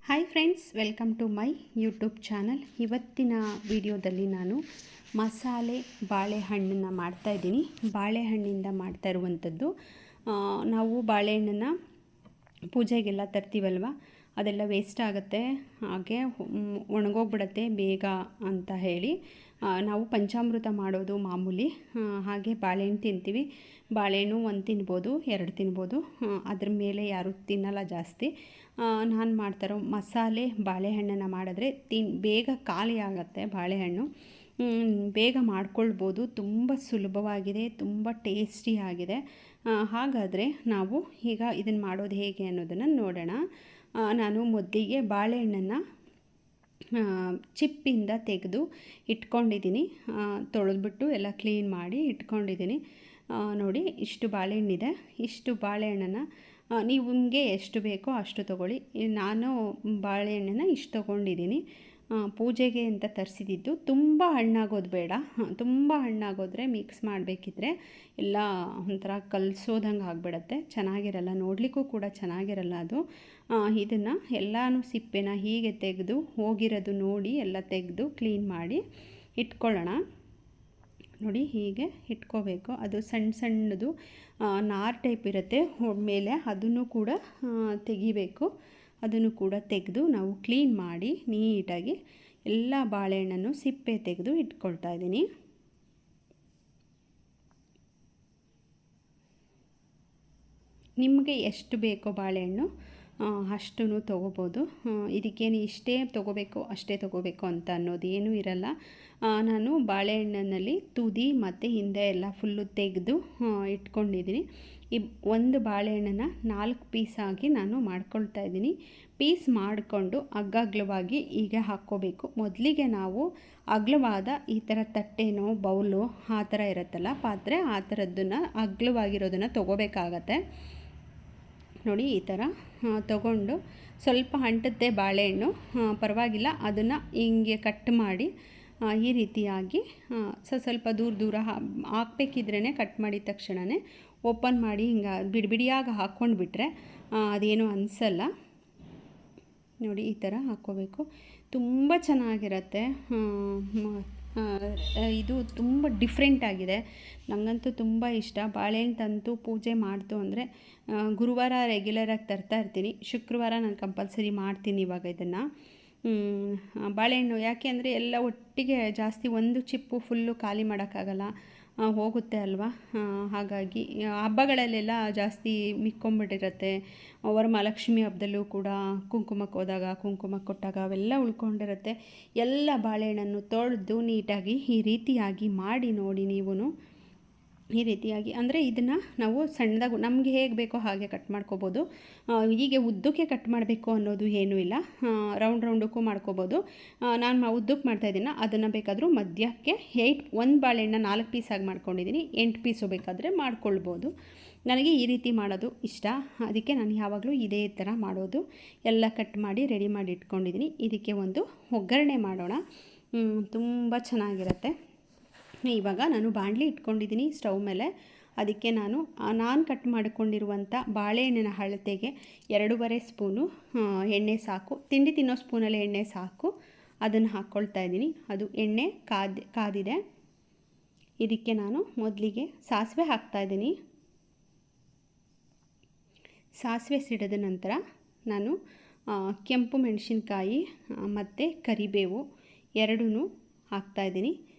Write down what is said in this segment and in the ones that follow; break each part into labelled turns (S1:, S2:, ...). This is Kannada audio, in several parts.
S1: Hi friends, welcome to my YouTube channel. ಇವತ್ತಿನ ವಿಡಿಯೋದಲ್ಲಿ ನಾನು ಮಸಾಲೆ ಬಾಳೆಹಣ್ಣನ್ನು ಮಾಡ್ತಾಯಿದ್ದೀನಿ. ಬಾಳೆಹಣ್ಣಿಂದ ಮಾಡ್ತಾ ಇರುವಂಥದ್ದು. ನಾವು ಬಾಳೆಹಣ್ಣನ್ನು ಪೂಜೆಗೆಲ್ಲ ತರ್ತೀವಲ್ವ, ಅದೆಲ್ಲ ವೇಸ್ಟ್ ಆಗುತ್ತೆ, ಹಾಗೆ ಒಣಗೋಗ್ಬಿಡತ್ತೆ ಬೇಗ ಅಂತ ಹೇಳಿ ನಾವು ಪಂಚಾಮೃತ ಮಾಡೋದು ಮಾಮೂಲಿ. ಹಾಗೆ ಬಾಳೆಹಣ್ಣು ತಿಂತೀವಿ. ಬಾಳೆಹಣ್ಣು ಒಂದು ತಿನ್ಬೋದು, ಎರಡು ತಿನ್ಬೋದು, ಅದ್ರ ಮೇಲೆ ಯಾರೂ ತಿನ್ನಲ್ಲ ಜಾಸ್ತಿ. ನಾನು ಮಾಡ್ತಾರೋ ಮಸಾಲೆ ಬಾಳೆಹಣ್ಣನ್ನು ಮಾಡಿದ್ರೆ ಬೇಗ ಖಾಲಿ ಆಗುತ್ತೆ. ಬಾಳೆಹಣ್ಣು ಬೇಗ ಮಾಡ್ಕೊಳ್ಬೋದು. ತುಂಬ ಸುಲಭವಾಗಿದೆ, ತುಂಬ ಟೇಸ್ಟಿಯಾಗಿದೆ. ಹಾಗಾದರೆ ನಾವು ಈಗ ಇದನ್ನು ಮಾಡೋದು ಹೇಗೆ ಅನ್ನೋದನ್ನು ನೋಡೋಣ. ನಾನು ಮೊದಲಿಗೆ ಬಾಳೆಹಣ್ಣನ್ನು ಚಿಪ್ಪಿಂದ ತೆಗೆದು ಇಟ್ಕೊಂಡಿದ್ದೀನಿ. ತೊಳೆದ್ಬಿಟ್ಟು ಎಲ್ಲ ಕ್ಲೀನ್ ಮಾಡಿ ಇಟ್ಕೊಂಡಿದ್ದೀನಿ. ನೋಡಿ, ಇಷ್ಟು ಬಾಳೆಹಣ್ಣಿದೆ. ಇಷ್ಟು ಬಾಳೆಹಣ್ಣನ್ನು ನಿಮಗೆ ಎಷ್ಟು ಬೇಕೋ ಅಷ್ಟು ತೊಗೊಳ್ಳಿ. ನಾನು ಬಾಳೆಹಣ್ಣನ್ನು ಇಷ್ಟು ತೊಗೊಂಡಿದ್ದೀನಿ. ಪೂಜೆಗೆ ಅಂತ ತರಿಸಿದ್ದು. ತುಂಬ ಹಣ್ಣಾಗೋದು ಬೇಡ. ತುಂಬ ಹಣ್ಣಾಗೋದ್ರೆ ಮಿಕ್ಸ್ ಮಾಡಬೇಕಿದ್ರೆ ಎಲ್ಲ ಒಂಥರ ಕಲಸೋದಂಗೆ ಆಗಿಬಿಡತ್ತೆ, ಚೆನ್ನಾಗಿರಲ್ಲ, ನೋಡಲಿಕ್ಕೂ ಕೂಡ ಚೆನ್ನಾಗಿರಲ್ಲ ಅದು. ಇದನ್ನು ಎಲ್ಲನೂ ಸಿಪ್ಪೆನ ಹೀಗೆ ತೆಗೆದು ಹೋಗಿರೋದು ನೋಡಿ ಎಲ್ಲ ತೆಗೆದು ಕ್ಲೀನ್ ಮಾಡಿ ಇಟ್ಕೊಳ್ಳೋಣ. ನೋಡಿ, ಹೀಗೆ ಇಟ್ಕೋಬೇಕು. ಅದು ಸಣ್ಣ ಸಣ್ಣದು ನಾರು ಟೈಪ್ ಇರುತ್ತೆ ಮೇಲೆ, ಅದನ್ನು ಕೂಡ ತೆಗಿಬೇಕು. ಅದನ್ನು ಕೂಡ ತೆಗೆದು ನಾವು ಕ್ಲೀನ್ ಮಾಡಿ ನೀಟಾಗಿ ಎಲ್ಲ ಬಾಳೆಹಣ್ಣನ್ನು ಸಿಪ್ಪೆ ತೆಗೆದು ಇಟ್ಕೊಳ್ತಾ ಇದ್ದೀನಿ. ನಿಮಗೆ ಎಷ್ಟು ಬೇಕೋ ಬಾಳೆಹಣ್ಣು ಅಷ್ಟೂ ತೊಗೋಬೋದು. ಇದಕ್ಕೇನು ಇಷ್ಟೇ ತೊಗೋಬೇಕು ಅಷ್ಟೇ ತೊಗೋಬೇಕು ಅಂತ ಅನ್ನೋದು ಏನೂ ಇರಲ್ಲ. ನಾನು ಬಾಳೆಹಣ್ಣಿನಲ್ಲಿ ತುದಿ ಮತ್ತು ಹಿಂದೆ ಎಲ್ಲ ಫುಲ್ಲು ತೆಗೆದು ಇಟ್ಕೊಂಡಿದ್ದೀನಿ. ಒಂದು ಬಾಳೆಹಣ್ಣನ್ನು 4 ಪೀಸಾಗಿ ನಾನು ಮಾಡ್ಕೊಳ್ತಾ ಇದ್ದೀನಿ. ಪೀಸ್ ಮಾಡಿಕೊಂಡು ಅಗ್ಗಗ್ಲವಾಗಿ ಈಗ ಹಾಕ್ಕೋಬೇಕು. ಮೊದಲಿಗೆ ನಾವು ಅಗ್ಲವಾದ ಈ ಥರ ತಟ್ಟೆನೋ ಬೌಲು ಆ ಥರ ಇರುತ್ತಲ್ಲ ಪಾತ್ರೆ, ಆ ಥರದ್ದನ್ನು ಅಗ್ಲವಾಗಿರೋದನ್ನು ತೊಗೋಬೇಕಾಗತ್ತೆ. ನೋಡಿ, ಈ ಥರ ತಗೊಂಡು ಸ್ವಲ್ಪ ಅಂಟುತ್ತೆ ಬಾಳೆಹಣ್ಣು, ಪರವಾಗಿಲ್ಲ, ಅದನ್ನು ಹಿಂಗೆ ಕಟ್ ಮಾಡಿ ಈ ರೀತಿಯಾಗಿ ಸ್ವಲ್ಪ ದೂರ ಹಾಕಬೇಕಿದ್ರೇ ಕಟ್ ಮಾಡಿದ ತಕ್ಷಣವೇ ಓಪನ್ ಮಾಡಿ ಹಿಂಗೆ ಬಿಡಿಯಾಗಿ ಹಾಕ್ಕೊಂಡು ಬಿಟ್ಟರೆ ಅದೇನು ಅನಿಸಲ್ಲ. ನೋಡಿ, ಈ ಥರ ಹಾಕ್ಕೋಬೇಕು. ತುಂಬ ಚೆನ್ನಾಗಿರುತ್ತೆ. ಇದು ತುಂಬ ಡಿಫ್ರೆಂಟ್ ಆಗಿದೆ. ನನಗಂತೂ ತುಂಬ ಇಷ್ಟ. ಬಾಳೆಹಣ್ಣು ತಂತು ಪೂಜೆ ಮಾಡ್ತು ಅಂದರೆ ಗುರುವಾರ ರೆಗ್ಯುಲರಾಗಿ ತರ್ತಾ ಇರ್ತೀನಿ. ಶುಕ್ರವಾರ ನಾನು ಕಂಪಲ್ಸರಿ ಮಾಡ್ತೀನಿ ಇವಾಗ ಇದನ್ನು. ಬಾಳೆಹಣ್ಣು ಯಾಕೆ ಅಂದರೆ ಎಲ್ಲ ಒಟ್ಟಿಗೆ ಜಾಸ್ತಿ ಒಂದು ಚಿಪ್ಪು ಫುಲ್ಲು ಖಾಲಿ ಮಾಡೋಕ್ಕಾಗಲ್ಲ, ಹೋಗುತ್ತೆ ಅಲ್ವಾ. ಹಾಗಾಗಿ ಹಬ್ಬಗಳಲ್ಲೆಲ್ಲ ಜಾಸ್ತಿ ಮಿಕ್ಕೊಂಬಿಟ್ಟಿರುತ್ತೆ. ವರಮಹಾಲಕ್ಷ್ಮಿ ಹಬ್ಬದಲ್ಲೂ ಕೂಡ ಕುಂಕುಮಕ್ಕೆ ಹೋದಾಗ, ಕುಂಕುಮಕ್ಕೆ ಕೊಟ್ಟಾಗ ಅವೆಲ್ಲ ಉಳ್ಕೊಂಡಿರುತ್ತೆ. ಎಲ್ಲ ಬಾಳೆಹಣ್ಣನ್ನು ತೊಳೆದು ನೀಟಾಗಿ ಈ ರೀತಿಯಾಗಿ ಮಾಡಿ ನೋಡಿ ನೀವು. ಈ ರೀತಿಯಾಗಿ ಅಂದರೆ ಇದನ್ನು ನಾವು ಸಣ್ಣದಾಗಿ ನಮಗೆ ಹೇಗೆ ಬೇಕೋ ಹಾಗೆ ಕಟ್ ಮಾಡ್ಕೋಬೋದು. ಹೀಗೆ ಉದ್ದಕ್ಕೆ ಕಟ್ ಮಾಡಬೇಕು ಅನ್ನೋದು ಏನೂ ಇಲ್ಲ. ರೌಂಡಕ್ಕೂ ಮಾಡ್ಕೋಬೋದು. ನಾನು ಉದ್ದಕ್ಕೆ ಮಾಡ್ತಾಯಿದ್ದೀನಿ. ಅದನ್ನು ಬೇಕಾದರೂ ಮಧ್ಯಕ್ಕೆ ಒಂದು ಬಾಳೆಹಣ್ಣ 4 ಪೀಸಾಗಿ ಮಾಡ್ಕೊಂಡಿದ್ದೀನಿ. 8 ಪೀಸು ಬೇಕಾದರೆ ಮಾಡ್ಕೊಳ್ಬೋದು. ನನಗೆ ಈ ರೀತಿ ಮಾಡೋದು ಇಷ್ಟ, ಅದಕ್ಕೆ ನಾನು ಯಾವಾಗಲೂ ಇದೇ ಥರ ಮಾಡೋದು. ಎಲ್ಲ ಕಟ್ ಮಾಡಿ ರೆಡಿ ಮಾಡಿ ಇಟ್ಕೊಂಡಿದ್ದೀನಿ. ಇದಕ್ಕೆ ಒಂದು ಒಗ್ಗರಣೆ ಮಾಡೋಣ. ತುಂಬ ಚೆನ್ನಾಗಿರುತ್ತೆ. ಇವಾಗ ನಾನು ಬಾಣಲಿ ಇಟ್ಕೊಂಡಿದ್ದೀನಿ ಸ್ಟವ್ ಮೇಲೆ. ಅದಕ್ಕೆ ನಾನು ಕಟ್ ಮಾಡಿಕೊಂಡಿರುವಂಥ ಬಾಳೆಹಣ್ಣಿನ ಅಳತೆಗೆ 2.5 ಸ್ಪೂನು ಎಣ್ಣೆ ಸಾಕು. ತಿಂಡಿ ತಿನ್ನೋ ಸ್ಪೂನಲ್ಲಿ ಎಣ್ಣೆ ಸಾಕು. ಅದನ್ನು ಹಾಕ್ಕೊಳ್ತಾ ಇದ್ದೀನಿ. ಅದು ಎಣ್ಣೆ ಕಾದಿದೆ. ಇದಕ್ಕೆ ನಾನು ಮೊದಲಿಗೆ ಸಾಸಿವೆ ಹಾಕ್ತಾಯಿದ್ದೀನಿ. ಸಾಸಿವೆ ಸಿಡಿದ ನಂತರ ನಾನು ಕೆಂಪು ಮೆಣಸಿನ್ಕಾಯಿ ಮತ್ತು ಕರಿಬೇವು ಎರಡೂ ಹಾಕ್ತಾಯಿದ್ದೀನಿ.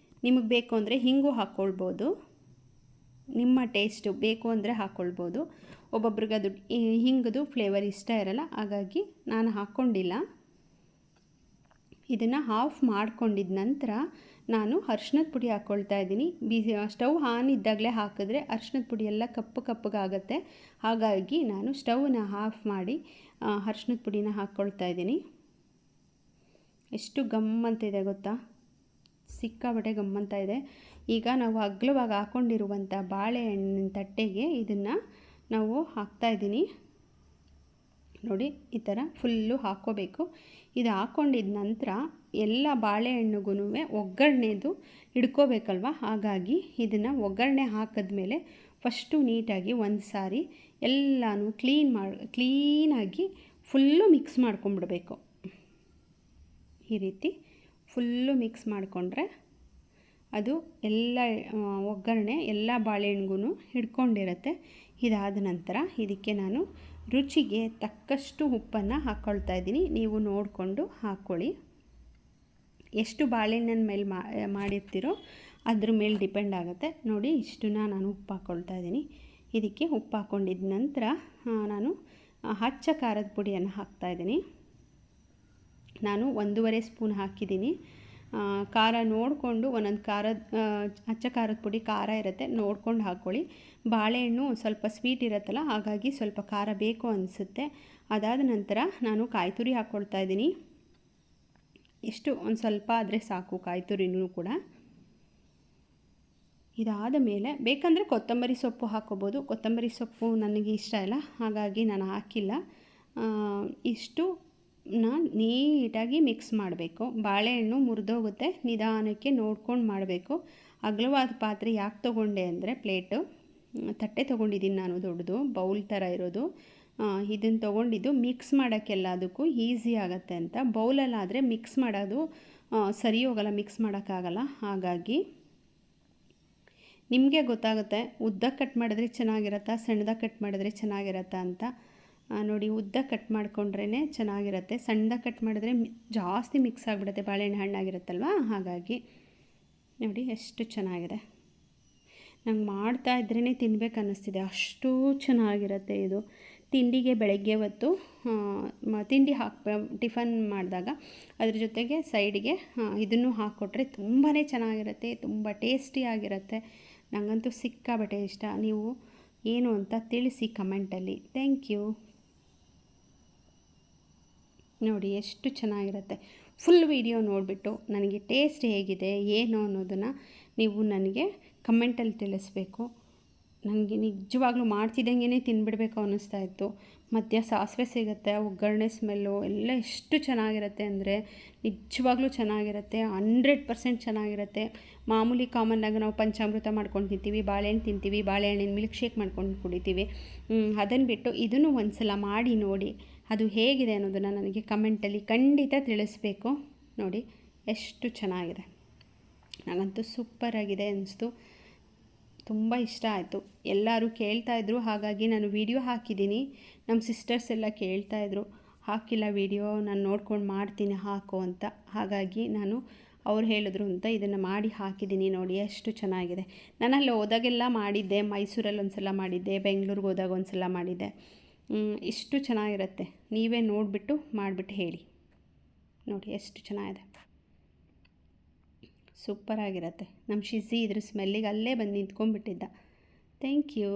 S1: ನಿಮಗೆ ಬೇಕು ಅಂದರೆ ಹಿಂಗು ಹಾಕ್ಕೊಳ್ಬೋದು. ನಿಮ್ಮ ಟೇಸ್ಟು ಬೇಕು ಅಂದರೆ ಹಾಕ್ಕೊಳ್ಬೋದು. ಒಬ್ಬೊಬ್ರಿಗೆ ಅದು ಹಿಂಗದು ಫ್ಲೇವರ್ ಇಷ್ಟ ಇರಲ್ಲ, ಹಾಗಾಗಿ ನಾನು ಹಾಕ್ಕೊಂಡಿಲ್ಲ. ಇದನ್ನು ಆಫ್ ಮಾಡ್ಕೊಂಡಿದ್ದ ನಂತರ ನಾನು ಅರ್ಶಿನದ ಪುಡಿ ಹಾಕ್ಕೊಳ್ತಾ ಇದ್ದೀನಿ. ಸ್ಟವ್ ಆನ್ ಇದ್ದಾಗಲೇ ಹಾಕಿದ್ರೆ ಅರ್ಶಿನದ ಪುಡಿ ಎಲ್ಲ ಕಪ್ಪಗಾಗುತ್ತೆ. ಹಾಗಾಗಿ ನಾನು ಸ್ಟವ್ನ ಆಫ್ ಮಾಡಿ ಅರ್ಶಿನದ ಪುಡಿನ ಹಾಕ್ಕೊಳ್ತಾ ಇದ್ದೀನಿ. ಎಷ್ಟು ಗಮ್ಮಂತಿದೆ ಗೊತ್ತಾ, ಸಿಕ್ಕಾಬಟ್ಟೆ ಗಮ್ಮಂತ ಇದೆ. ಈಗ ನಾವು ಅಗ್ಲವಾಗಿ ಹಾಕ್ಕೊಂಡಿರುವಂಥ ಬಾಳೆಹಣ್ಣಿನ ತಟ್ಟೆಗೆ ಇದನ್ನು ನಾವು ಹಾಕ್ತಾಯಿದ್ದೀನಿ. ನೋಡಿ, ಈ ಥರ ಫುಲ್ಲು ಹಾಕ್ಕೋಬೇಕು. ಇದು ಹಾಕ್ಕೊಂಡಿದ್ದ ನಂತರ ಎಲ್ಲ ಬಾಳೆಹಣ್ಣುಗೂ ಒಗ್ಗರಣೆದು ಹಿಡ್ಕೋಬೇಕಲ್ವ. ಹಾಗಾಗಿ ಇದನ್ನು ಒಗ್ಗರಣೆ ಹಾಕಿದ್ಮೇಲೆ ಫಸ್ಟು ನೀಟಾಗಿ ಒಂದು ಸಾರಿ ಎಲ್ಲನೂ ಕ್ಲೀನಾಗಿ ಫುಲ್ಲು ಮಿಕ್ಸ್ ಮಾಡ್ಕೊಂಬಿಡಬೇಕು. ಈ ರೀತಿ ಫುಲ್ಲು ಮಿಕ್ಸ್ ಮಾಡಿಕೊಂಡ್ರೆ ಅದು ಎಲ್ಲ ಒಗ್ಗರಣೆ ಎಲ್ಲ ಬಾಳೆಹಣ್ಣಿಗೂ ಹಿಡ್ಕೊಂಡಿರುತ್ತೆ. ಇದಾದ ನಂತರ ಇದಕ್ಕೆ ನಾನು ರುಚಿಗೆ ತಕ್ಕಷ್ಟು ಉಪ್ಪನ್ನು ಹಾಕ್ಕೊಳ್ತಾ ಇದ್ದೀನಿ. ನೀವು ನೋಡಿಕೊಂಡು ಹಾಕ್ಕೊಳ್ಳಿ. ಎಷ್ಟು ಬಾಳೆಹಣ್ಣಿನ ಮೇಲೆ ಮಾಡಿರ್ತೀರೋ ಅದ್ರ ಮೇಲೆ ಡಿಪೆಂಡ್ ಆಗುತ್ತೆ. ನೋಡಿ ಇಷ್ಟನ್ನ ನಾನು ಉಪ್ಪು ಹಾಕ್ಕೊಳ್ತಾ ಇದ್ದೀನಿ. ಇದಕ್ಕೆ ಉಪ್ಪು ಹಾಕ್ಕೊಂಡಿದ್ದ ನಂತರ ನಾನು ಅಚ್ಚ ಖಾರದ ಪುಡಿಯನ್ನು ಹಾಕ್ತಾಯಿದ್ದೀನಿ. ನಾನು 1.5 ಸ್ಪೂನ್ ಹಾಕಿದ್ದೀನಿ. ಖಾರ ನೋಡಿಕೊಂಡು ಒಂದೊಂದು ಅಚ್ಚ ಖಾರದ ಪುಡಿ ಖಾರ ಇರುತ್ತೆ, ನೋಡ್ಕೊಂಡು ಹಾಕ್ಕೊಳ್ಳಿ. ಬಾಳೆಹಣ್ಣು ಸ್ವಲ್ಪ ಸ್ವೀಟ್ ಇರುತ್ತಲ್ಲ, ಹಾಗಾಗಿ ಸ್ವಲ್ಪ ಖಾರ ಬೇಕು ಅನಿಸುತ್ತೆ. ಅದಾದ ನಂತರ ನಾನು ಕಾಯಿ ತುರಿ ಹಾಕ್ಕೊಳ್ತಾ ಇದ್ದೀನಿ. ಎಷ್ಟು ಒಂದು ಸ್ವಲ್ಪ ಆದರೆ ಸಾಕು ಕಾಯಿ ತುರಿನೂ ಕೂಡ. ಇದಾದ ಮೇಲೆ ಬೇಕಂದರೆ ಕೊತ್ತಂಬರಿ ಸೊಪ್ಪು ಹಾಕ್ಕೋಬೋದು. ಕೊತ್ತಂಬರಿ ಸೊಪ್ಪು ನನಗೆ ಇಷ್ಟ ಇಲ್ಲ, ಹಾಗಾಗಿ ನಾನು ಹಾಕಿಲ್ಲ. ಇಷ್ಟು ನೀಟಾಗಿ ಮಿಕ್ಸ್ ಮಾಡಬೇಕು. ಬಾಳೆಹಣ್ಣು ಮುರಿದೋಗುತ್ತೆ, ನಿಧಾನಕ್ಕೆ ನೋಡ್ಕೊಂಡು ಮಾಡಬೇಕು. ಅಗಲವಾದ ಪಾತ್ರೆ ಯಾಕೆ ತೊಗೊಂಡೆ ಅಂದರೆ ತಟ್ಟೆ ತೊಗೊಂಡಿದ್ದೀನಿ ನಾನು, ದೊಡ್ಡದು ಬೌಲ್ ಥರ ಇರೋದು. ಇದನ್ನು ತೊಗೊಂಡಿದ್ದು ಮಿಕ್ಸ್ ಮಾಡೋಕ್ಕೆಲ್ಲ ಅದಕ್ಕೂ ಈಸಿ ಆಗುತ್ತೆ ಅಂತ. ಬೌಲಲ್ಲಾದರೆ ಮಿಕ್ಸ್ ಮಾಡೋದು ಸರಿ ಹೋಗಲ್ಲ, ಮಿಕ್ಸ್ ಮಾಡೋಕ್ಕಾಗಲ್ಲ. ಹಾಗಾಗಿ ನಿಮಗೆ ಗೊತ್ತಾಗುತ್ತೆ ಉದ್ದ ಕಟ್ ಮಾಡಿದ್ರೆ ಚೆನ್ನಾಗಿರುತ್ತಾ, ಸಣ್ಣದಾಗಿ ಕಟ್ ಮಾಡಿದ್ರೆ ಚೆನ್ನಾಗಿರುತ್ತಾ ಅಂತ. ನೋಡಿ, ಉದ್ದ ಕಟ್ ಮಾಡಿಕೊಂಡ್ರೇ ಚೆನ್ನಾಗಿರುತ್ತೆ. ಸಣ್ಣದಾಗಿ ಕಟ್ ಮಾಡಿದ್ರೆ ಜಾಸ್ತಿ ಮಿಕ್ಸ್ ಆಗಿಬಿಡುತ್ತೆ, ಬಾಳೆಹಣ್ಣು ಹಣ್ಣಾಗಿರುತ್ತಲ್ವ. ಹಾಗಾಗಿ ನೋಡಿ ಎಷ್ಟು ಚೆನ್ನಾಗಿದೆ. ನಂಗೆ ಮಾಡ್ತಾ ಇದ್ರೇ ತಿನ್ಬೇಕು ಅನ್ನಿಸ್ತಿದೆ, ಅಷ್ಟು ಚೆನ್ನಾಗಿರುತ್ತೆ ಇದು. ತಿಂಡಿಗೆ ಬೆಳಗ್ಗೆ ಹೊತ್ತು ತಿಂಡಿ ಟಿಫನ್ ಮಾಡಿದಾಗ ಅದ್ರ ಜೊತೆಗೆ ಸೈಡಿಗೆ ಇದನ್ನು ಹಾಕ್ಕೊಟ್ರೆ ತುಂಬಾ ಚೆನ್ನಾಗಿರುತ್ತೆ, ತುಂಬ ಟೇಸ್ಟಿಯಾಗಿರುತ್ತೆ. ನನಗಂತೂ ಸಿಕ್ಕಾಬಟ್ಟೆ ಇಷ್ಟ. ನೀವು ಏನು ಅಂತ ತಿಳಿಸಿ ಕಮೆಂಟಲ್ಲಿ. Thank you. ನೋಡಿ ಎಷ್ಟು ಚೆನ್ನಾಗಿರುತ್ತೆ. ಫುಲ್ ವಿಡಿಯೋ ನೋಡಿಬಿಟ್ಟು ನನಗೆ ಟೇಸ್ಟ್ ಹೇಗಿದೆ ಏನು ಅನ್ನೋದನ್ನು ನೀವು ನನಗೆ ಕಮೆಂಟಲ್ಲಿ ತಿಳಿಸ್ಬೇಕು. ನನಗೆ ನಿಜವಾಗ್ಲೂ ಮಾಡ್ತಿದ್ದಂಗೆ ತಿನ್ಬಿಡಬೇಕು ಅನ್ನಿಸ್ತಾ ಇತ್ತು. ಮಧ್ಯ ಸಾಸಿವೆ ಸಿಗುತ್ತೆ, ಒಗ್ಗರಣೆ ಸ್ಮೆಲ್ಲು ಎಲ್ಲ ಎಷ್ಟು ಚೆನ್ನಾಗಿರುತ್ತೆ ಅಂದರೆ ನಿಜವಾಗ್ಲೂ ಚೆನ್ನಾಗಿರುತ್ತೆ. 100% ಚೆನ್ನಾಗಿರುತ್ತೆ. ಮಾಮೂಲಿ ಕಾಮನ್ನಾಗಿ ನಾವು ಪಂಚಾಮೃತ ಮಾಡ್ಕೊಂಡು ತಿಂತೀವಿ, ಬಾಳೆಹಣ್ಣು ತಿಂತೀವಿ, ಬಾಳೆಹಣ್ಣಿನ ಮಿಲ್ಕ್ ಶೇಕ್ ಮಾಡ್ಕೊಂಡು ಕುಡಿತೀವಿ. ಅದನ್ನು ಬಿಟ್ಟು ಇದನ್ನು ಒಂದು ಸಲ ಮಾಡಿ ನೋಡಿ, ಅದು ಹೇಗಿದೆ ಅನ್ನೋದನ್ನು ನನಗೆ ಕಮೆಂಟಲ್ಲಿ ಖಂಡಿತ ತಿಳಿಸ್ಬೇಕು. ನೋಡಿ ಎಷ್ಟು ಚೆನ್ನಾಗಿದೆ, ನನಗಂತೂ ಸೂಪರಾಗಿದೆ ಅನಿಸ್ತು. ತುಂಬ ಇಷ್ಟ ಆಯಿತು. ಎಲ್ಲರೂ ಕೇಳ್ತಾಯಿದ್ರು, ಹಾಗಾಗಿ ನಾನು ವಿಡಿಯೋ ಹಾಕಿದ್ದೀನಿ. ನಮ್ಮ ಸಿಸ್ಟರ್ಸ್ ಎಲ್ಲ ಕೇಳ್ತಾಯಿದ್ರು, ಹಾಕಿಲ್ಲ ವಿಡಿಯೋ, ನಾನು ನೋಡ್ಕೊಂಡು ಮಾಡ್ತೀನಿ ಹಾಕು ಅಂತ. ಹಾಗಾಗಿ ನಾನು ಅವ್ರು ಹೇಳಿದ್ರು ಅಂತ ಇದನ್ನು ಮಾಡಿ ಹಾಕಿದ್ದೀನಿ. ನೋಡಿ ಎಷ್ಟು ಚೆನ್ನಾಗಿದೆ. ನಾನು ಅಲ್ಲಿ ಹೋದಾಗೆಲ್ಲ ಮಾಡಿದ್ದೆ, ಮೈಸೂರಲ್ಲಿ ಒಂದು ಸಲ ಮಾಡಿದ್ದೆ, ಬೆಂಗಳೂರಿಗೆ ಹೋದಾಗ ಒಂದು ಸಲ ಮಾಡಿದ್ದೆ. ಇಷ್ಟು ಚೆನ್ನಾಗಿರುತ್ತೆ. ನೀವೇ ನೋಡಿಬಿಟ್ಟು ಮಾಡಿಬಿಟ್ಟು ಹೇಳಿ. ನೋಡಿ ಎಷ್ಟು ಚೆನ್ನಾಗಿದೆ, ಸೂಪರಾಗಿರುತ್ತೆ. ನಮ್ಮ ಶಿಝಿ ಇದ್ರ ಸ್ಮೆಲ್ಲಿಗೆ ಅಲ್ಲೇ ಬಂದು ನಿಂತ್ಕೊಂಡ್ಬಿಟ್ಟಿದ್ದ. Thank you.